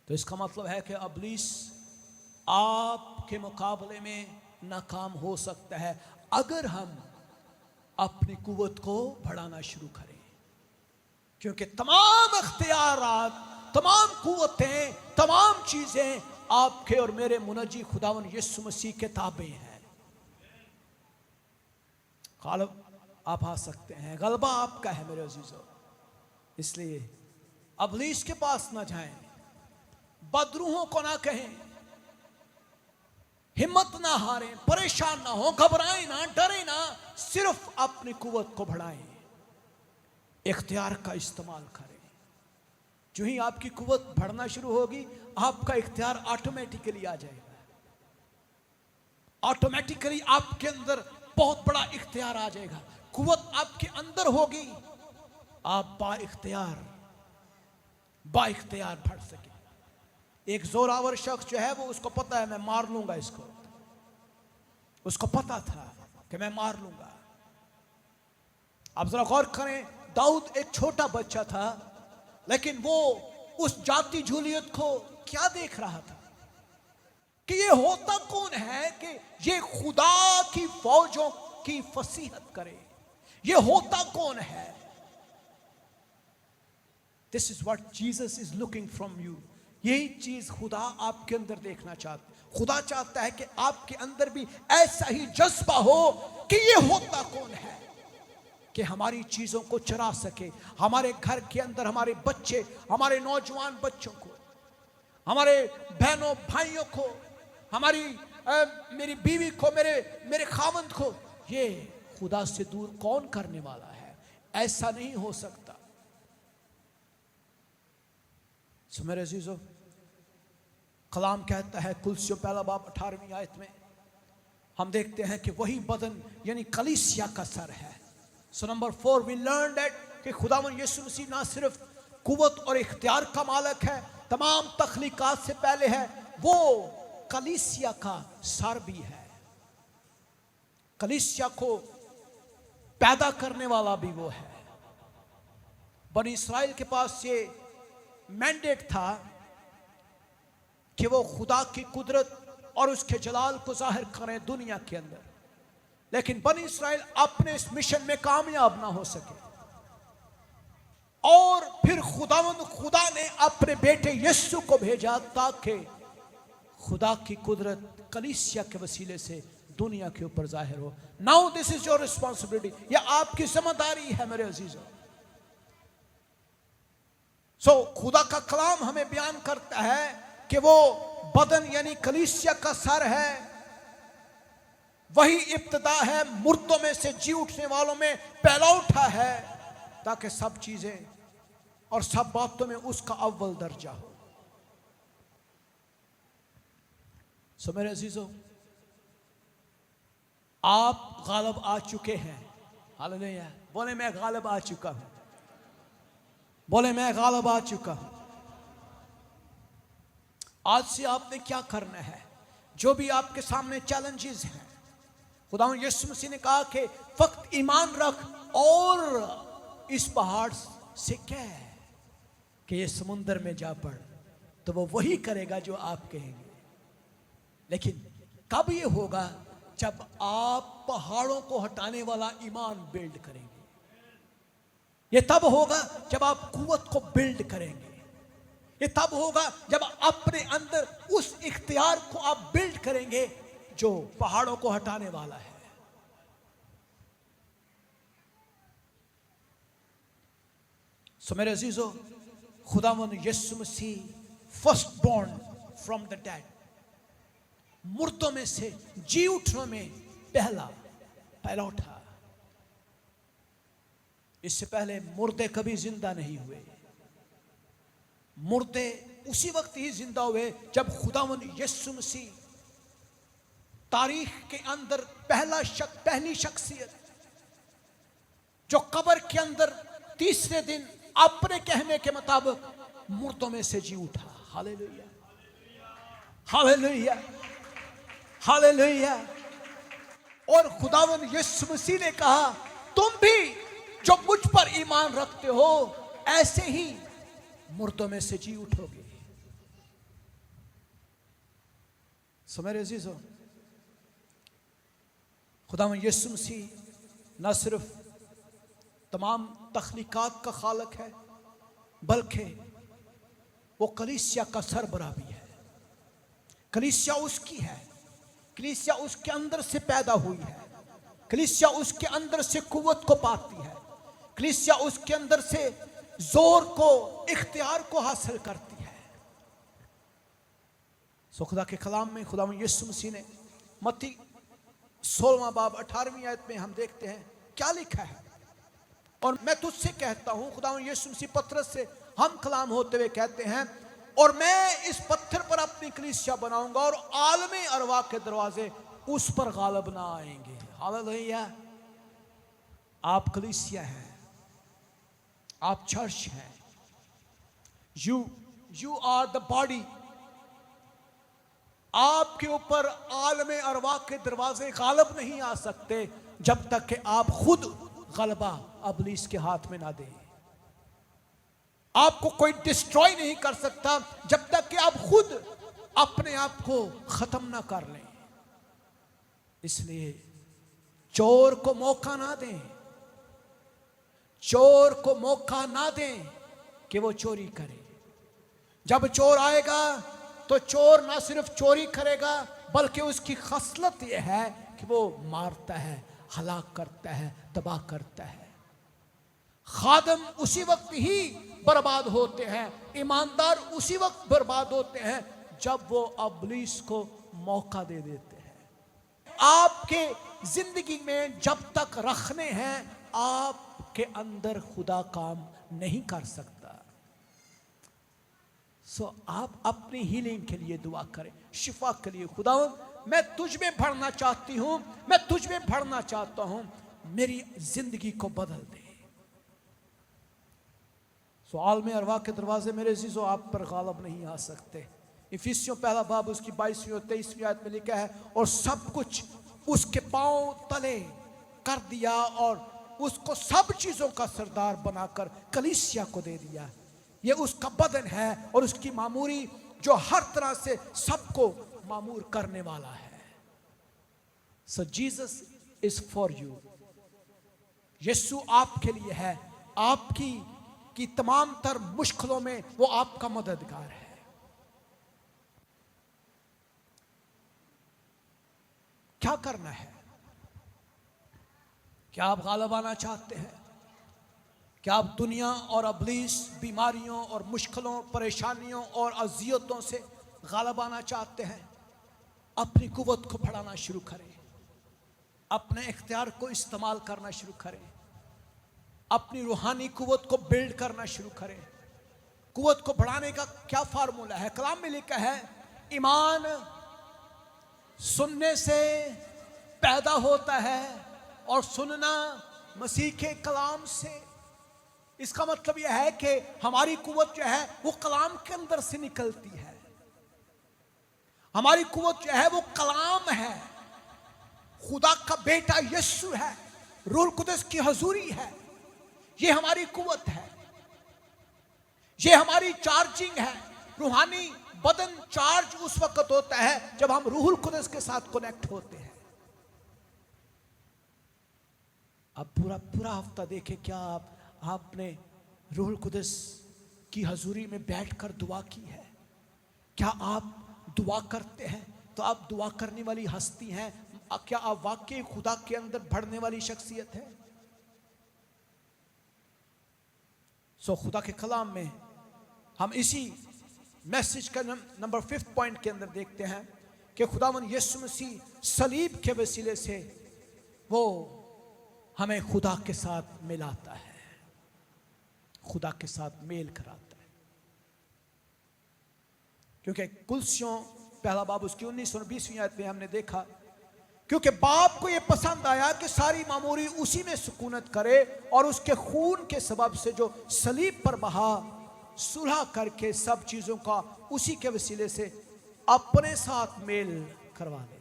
तो इसका मतलब है कि इब्लीस आपके मुकाबले में नाकाम हो सकता है अगर हम अपनी कुव्वत को बढ़ाना शुरू करें, क्योंकि तमाम इख्तियारात, तमाम कुव्वतें, तमाम चीजें आपके और मेरे मुनज्जी खुदावंद यीशु मसीह के ताबे हैं। गालिब आप आ सकते हैं, गलबा आपका है मेरे अजीजों, इसलिए इब्लीस के पास ना जाएं, बदरूहों को ना कहें, हिम्मत ना हारें, परेशान ना हो, घबराएं ना, डरें ना, सिर्फ अपनी कुव्वत को बढ़ाएं, इख्तियार का इस्तेमाल करें। जो ही आपकी कुव्वत बढ़ना शुरू होगी, आपका इख्तियार ऑटोमेटिकली आ जाएगा। ऑटोमेटिकली आपके अंदर बहुत बड़ा इख्तियार आ जाएगा। कुव्वत आपके अंदर होगी, आप बाइख्तियार बढ़ सके। एक जोरावर शख्स जो है, वो उसको पता है मैं मार लूंगा इसको, उसको पता था कि मैं मार लूंगा। आप जरा गौर करें, दाऊद एक छोटा बच्चा था, लेकिन वो उस जाति जूलियत को क्या देख रहा था कि ये होता कौन है कि ये खुदा की फौजों की फसीहत करे, ये होता कौन है। This is what Jesus is looking from you. यही चीज खुदा आपके अंदर देखना चाहता है। खुदा चाहता है कि आपके अंदर भी ऐसा ही जज्बा हो कि ये होता कौन है कि हमारी चीजों को चरा सके। हमारे घर के अंदर हमारे बच्चे, हमारे नौजवान बच्चों को, हमारे बहनों भाइयों को, मेरी बीवी को, मेरे खावंद को, ये खुदा से दूर कौन करने वाला है। ऐसा नहीं हो सकता। सो मेरे अजीजों, कलाम कहता है कुलसियों पहला बाब 18वीं आयत में हम देखते हैं कि वही बदन यानी कलीसिया का सर है। So number 4 we learn that कि खुदावन यीशु मसीह ना सिर्फ कुव्वत और इख्तियार का मालिक है, तमाम तख्लीकात से पहले है, वो कलीसिया का सर भी है। कलीसिया को पैदा करने वाला भी वो है। बनी इस्राएल के पास ये मैंडेट था कि वो खुदा की कुदरत और उसके जलाल को जाहिर करें दुनिया के अंदर, लेकिन बनी इस्राएल अपने इस मिशन में कामयाब ना हो सके। और फिर खुदा ने अपने बेटे यीशु को भेजा ताकि खुदा की कुदरत कलीसिया के वसीले से दुनिया के ऊपर जाहिर हो। Now this is your responsibility, यह आपकी जिम्मेदारी है मेरे अजीजों। खुदा का कलाम हमें बयान करता है कि वो बदन यानी कलीसिया का सर है, वही इब्तिदा है, मुर्दों में से जी उठने वालों में पहला उठा है, ताकि सब चीजें और सब बातों में उसका अव्वल दर्जा हो। मेरे अजीजों, आप गालिब आ चुके हैं। हालेलुया। बोले मैं गालिब आ चुका हूं। बोले मैं गालिब आ चुका हूं। आज से आपने क्या करना है? जो भी आपके सामने चैलेंजेस हैं, खुदा यीशु मसीह ने कहा कि फक्त ईमान रख और इस पहाड़ से कह कि ये समुद्र में जा पड़, तो वो वही करेगा जो आप कहेंगे। लेकिन कब ये होगा? जब आप पहाड़ों को हटाने वाला ईमान बिल्ड करेंगे। ये तब होगा जब आप कुव्वत को बिल्ड करेंगे। ये तब होगा जब अपने अंदर उस इख्तियार को आप बिल्ड करेंगे जो पहाड़ों को हटाने वाला है। मेरे अजीजों, खुदावंद Yeshu Masih first born from the dead, मुर्दों में से जी उठने में पहला उठा। इससे पहले मुर्दे कभी जिंदा नहीं हुए। मुर्दे उसी वक्त ही जिंदा हुए जब खुदावंद यीशु मसीह तारीख के अंदर पहली शख्सियत जो कब्र के अंदर तीसरे दिन अपने कहने के मुताबिक मुर्दों में से जी उठा। Hallelujah, hallelujah, hallelujah. और खुदावंद यीशु मसीह ने कहा, तुम भी जो मुझ पर ईमान रखते हो ऐसे ही मुर्दों में से जी उठोगे। मेरे अजीजों, खुदावंद यीशु मसीह न सिर्फ तमाम तख्लीकात का खालक है, बल्कि वो कलीसिया का सरबराह भी है। कलीसिया उसकी है, कलीसिया उसके अंदर से पैदा हुई है, कलीसिया उसके अंदर से कुव्वत को पाती है, कलीसिया उसके अंदर से जोर को, इख्तियार को हासिल करती है। खुदा के कलाम में खुदा यीशु मसीह ने मत्ती 16वां बाब 18वीं आयत में हम देखते हैं क्या लिखा है। और मैं तुझसे कहता हूं, खुदा यीशु मसीह पतरस से हम कलाम होते हुए कहते हैं, और मैं इस पत्थर पर अपनी कलीसिया बनाऊंगा और आलमे अरवा के दरवाजे उस पर गालब ना आएंगे। हालेलुया। आप कलीसिया हैं, आप चर्च हैं, यू आर द बॉडी। आपके ऊपर आलमे अरवा के दरवाजे गालब नहीं आ सकते जब तक कि आप खुद गलबा इब्लीस के हाथ में ना दें। आपको कोई डिस्ट्रॉय नहीं कर सकता जब तक कि आप खुद अपने आप को खत्म ना कर लें। इसलिए चोर को मौका ना दें, चोर को मौका ना दें कि वो चोरी करे। जब चोर आएगा तो चोर ना सिर्फ चोरी करेगा बल्कि उसकी खसलत यह है कि वो मारता है, हलाक करता है, तबाह करता है। खादम उसी वक्त ही बर्बाद होते हैं, ईमानदार उसी वक्त बर्बाद होते हैं जब वो इब्लीस को मौका दे देते हैं। आपके जिंदगी में जब तक रखने हैं, आपके अंदर खुदा काम नहीं कर सकता। सो आप अपनी हीलिंग के लिए दुआ करें, शिफा के लिए। खुदा मैं तुझ में भरना चाहती हूं, मैं तुझ में भरना चाहता हूं, मेरी जिंदगी को बदल दे। सो आलमे अरवा के दरवाजे मेरे अजीजों आप पर गालब नहीं आ सकते। इफिसियों पहला बाब उसकी 22वीं और 23वीं आयत में लिखा है, और सब कुछ उसके पांव तले कर दिया और उसको सब चीजों का सरदार बनाकर कलीसिया को दे दिया। ये उसका बदन है और उसकी मामूरी जो हर तरह से सबको मामूर करने वाला है। So Jesus is for you. Yeshu आपके लिए है, आपकी की तमाम तर मुश्किलों में वो आपका मददगार है। क्या करना है? क्या आप गालिब आना चाहते हैं? क्या आप दुनिया और इब्लीस, बीमारियों और मुश्किलों, परेशानियों और अजियतों से गालिब आना चाहते हैं? अपनी कुव्वत को बढ़ाना शुरू करें, अपने इख्तियार को इस्तेमाल करना शुरू करें, अपनी रूहानी कुव्वत को बिल्ड करना शुरू करें। कुव्वत को बढ़ाने का क्या फार्मूला है? कलाम में लिखा है, ईमान सुनने से पैदा होता है और सुनना मसीह के कलाम से। इसका मतलब यह है कि हमारी कुव्वत जो है वो कलाम के अंदर से निकलती है। हमारी कुव्वत जो है वो कलाम है, खुदा का बेटा यीशु है, रूह कुदस की हजूरी है। ये हमारी कुव्वत है, ये हमारी चार्जिंग है। रूहानी बदन चार्ज उस वक्त होता है जब हम रूहुल कुदस के साथ कनेक्ट होते हैं। अब पूरा हफ्ता देखें, क्या आपने रूहुल कुदस की हजूरी में बैठकर दुआ की है? क्या आप दुआ करते हैं? तो आप दुआ करने वाली हस्ती हैं। क्या आप वाकई खुदा के अंदर बढ़ने वाली शख्सियत है? सो खुदा के कलाम में हम इसी मैसेज का नंबर 5 पॉइंट के अंदर देखते हैं कि खुदावन यीशु मसीह सलीब के वसीले से वो हमें खुदा के साथ मिलाता है, खुदा के साथ मेल कराता है। क्योंकि कुलसियों पहला बाब उसकी 19 और 20वीं आयत में हमने देखा, क्योंकि बाप को यह पसंद आया कि सारी मामूरी उसी में सुकूनत करे और उसके खून के सबब से जो सलीब पर बहा सुलह करके सब चीजों का उसी के वसीले से अपने साथ मेल करवा ले।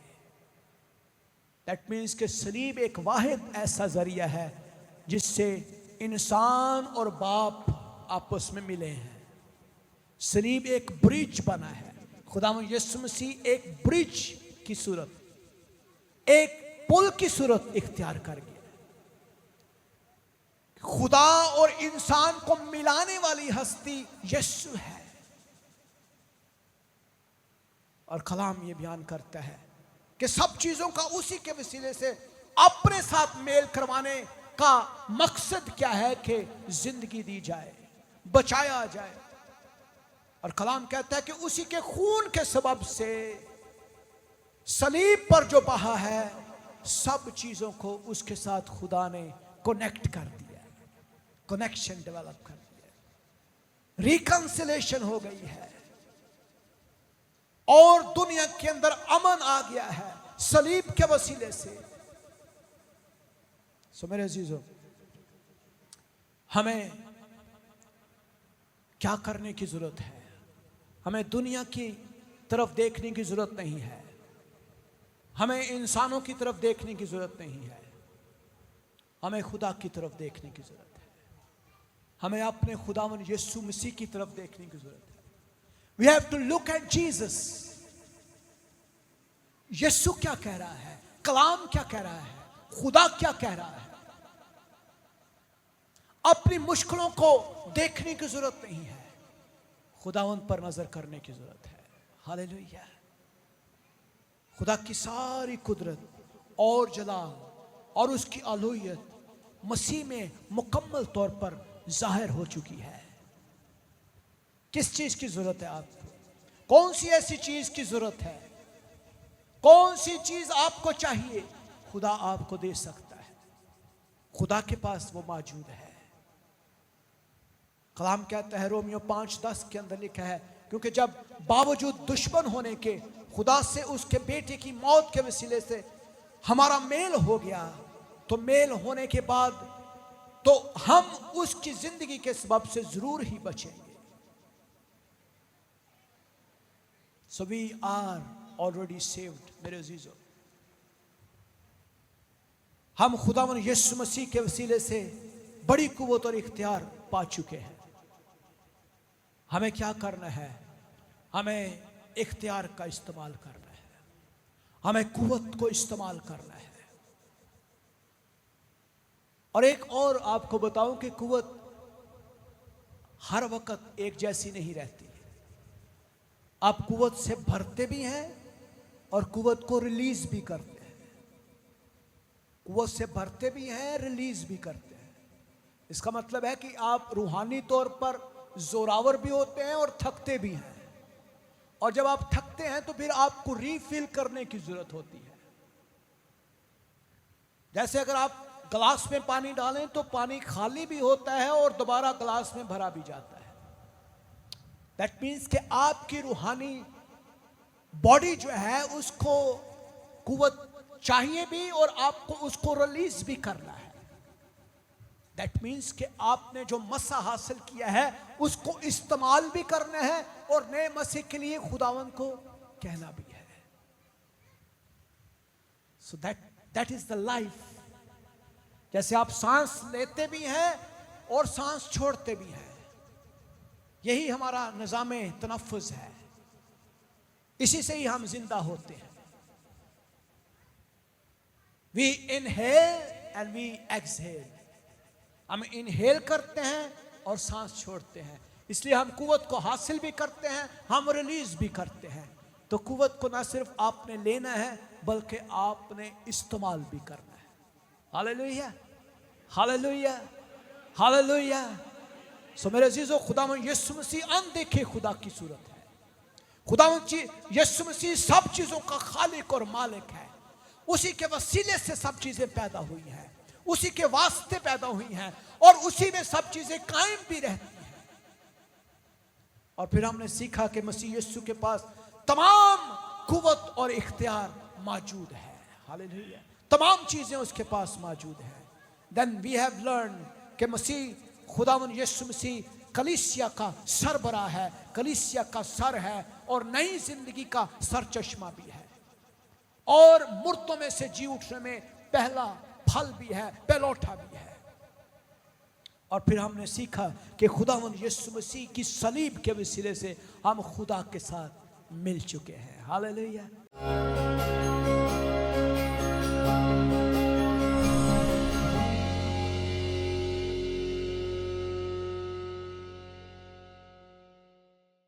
दैट मीन्स कि सलीब एक वाहिद ऐसा जरिया है जिससे इंसान और बाप आपस में मिले हैं। सलीब एक ब्रिज बना है। खुदावंद यीशु मसीह एक ब्रिज की सूरत, एक पुल की सूरत इख्तियार कर गया। खुदा और इंसान को मिलाने वाली हस्ती यीशु है। और कलाम ये बयान करता है कि सब चीजों का उसी के वसीले से अपने साथ मेल करवाने का मकसद क्या है कि जिंदगी दी जाए, बचाया जाए। और कलाम कहता है कि उसी के खून के सबब से सलीब पर जो बहा है, सब चीजों को उसके साथ खुदा ने कनेक्ट कर दिया। कनेक्शन डेवलप कर दिया, रिकंसिलेशन हो गई है और दुनिया के अंदर अमन आ गया है सलीब के वसीले से। सो मेरे अजीजों, हमें क्या करने की जरूरत है? हमें दुनिया की तरफ देखने की जरूरत नहीं है, हमें इंसानों की तरफ देखने की जरूरत नहीं है, हमें खुदा की तरफ देखने की जरूरत है। हमें अपने खुदावन यीशु मसीह की तरफ देखने की जरूरत है। We have to look at Jesus. Yeshu क्या कह रहा है, कलाम क्या कह रहा है, खुदा क्या कह रहा है। अपनी मुश्किलों को देखने की जरूरत नहीं है, खुदावन पर नजर करने की जरूरत है। हालेलुया। खुदा की सारी कुदरत और जलाल और उसकी आलूयत मसीह में मुकम्मल तौर पर जाहिर हो चुकी है। किस चीज की जरूरत है आपको? कौन सी ऐसी चीज की जरूरत है? कौन सी चीज आपको चाहिए? खुदा आपको दे सकता है, खुदा के पास वो मौजूद है। कलाम कहता है रोमियो 5:10 के अंदर लिखा है, क्योंकि जब बावजूद दुश्मन होने के खुदा से उसके बेटे की मौत के वसीले से हमारा मेल हो गया, तो मेल होने के बाद तो हम उसकी जिंदगी के सबब से जरूर ही बचेंगे। So we are already saved मेरे अजीजों। हम खुदावन यीशु मसीह के वसीले से बड़ी कुव्वत और इख्तियार पा चुके हैं। हमें क्या करना है? हमें इख्तियार का इस्तेमाल करना है, हमें कुव्वत को इस्तेमाल करना है। और एक और आपको बताऊं कि कुव्वत हर वक्त एक जैसी नहीं रहती। आप कुव्वत से भरते भी हैं और कुव्वत को रिलीज भी करते हैं। कुव्वत से भरते भी हैं, रिलीज भी करते हैं। इसका मतलब है कि आप रूहानी तौर पर जोरावर भी होते हैं और थकते भी हैं। और जब आप थकते हैं तो फिर आपको रीफिल करने की जरूरत होती है। जैसे अगर आप गिलास में पानी डालें तो पानी खाली भी होता है और दोबारा गिलास में भरा भी जाता है। दैट मीन्स कि आपकी रूहानी बॉडी जो है उसको कुव्वत चाहिए भी और आपको उसको रिलीज भी करना है। दैट मीन्स कि आपने जो मसा हासिल किया है उसको इस्तेमाल भी करना है और नए मसीह के लिए खुदावन को कहना भी है। So that is the life. जैसे आप सांस लेते भी हैं और सांस छोड़ते भी हैं, यही हमारा निज़ामे तनफ़्फ़ुज़ है। इसी से ही हम जिंदा होते हैं। We inhale and we exhale. हम इनहेल करते हैं और सांस छोड़ते हैं, इसलिए हम कुव्वत को हासिल भी करते हैं, हम रिलीज भी करते हैं। तो कुव्वत को ना सिर्फ आपने लेना है बल्कि आपने इस्तेमाल भी करना है। Hallelujah, hallelujah, hallelujah. सो मेरे अजीजों, खुदावंद यीशु मसीह अनदेखे खुदा की सूरत है। खुदावंद यीशु मसीह सब चीजों का खालिक और मालिक है। उसी के वसीले से सब चीजें पैदा हुई हैं, उसी के वास्ते पैदा हुई हैं और उसी में सब चीजें कायम भी रहती हैं। और फिर हमने सीखा कि मसीह यीशु के पास तमाम कुव्वत और इख्तियार मौजूद है। हालेलुया, तमाम चीजें उसके पास मौजूद है। देन वी हैव लर्न कि मसीह खुदावंद यीशु मसीह कलीसिया का सरबराह है, कलीसिया का सर है और नई जिंदगी का सरचश्मा भी है और मुर्दों में से जी उठने में पहला फल भी है, पहलौठा भी है। और फिर हमने सीखा कि खुदावंद यीशु मसीह की सलीब के वसीले से हम खुदा के साथ मिल चुके हैं। हालेलुया।